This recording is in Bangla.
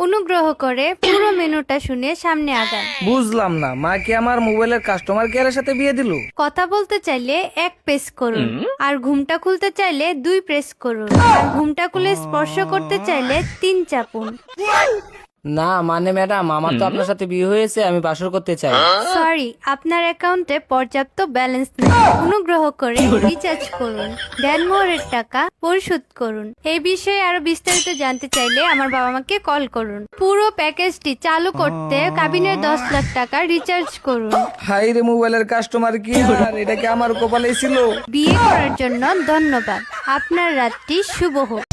অনুগ্রহ করে পুরো মেনুটা শুনে সামনে আগান। বুঝলাম না, মা কি আমার মোবাইলের কাস্টমার কেয়ারের সাথে বিয়ে দিল? কথা বলতে চাইলে 1 প্রেস করুন, আর ঘুমটা খুলতে চাইলে 2 প্রেস করুন, আর ঘুমটা খুলে স্পর্শ করতে চাইলে 3 চাপুন। না মানে ম্যাডাম, আমার তো আপনার সাথে বিয়ে হয়েছে, আমি বাসর করতে চাই। সরি, আপনার অ্যাকাউন্টে পর্যাপ্ত ব্যালেন্স নেই। অনুগ্রহ করে রিচার্জ করুন, দেনমোহরের টাকা পরিশোধ করুন। এই বিষয়ে আরো বিস্তারিত জানতে চাইলে আমার বাবা মাকে কল করুন। পুরো প্যাকেজটি চালু করতে কাবিনের 10 লাখ টাকা রিচার্জ করুন। হাই রে, মোবাইলের কাস্টমার কি আর এটা কি আমার কপালে ছিল? বিয়ে করার জন্য ধন্যবাদ। আপনার রাতটি শুভ হোক।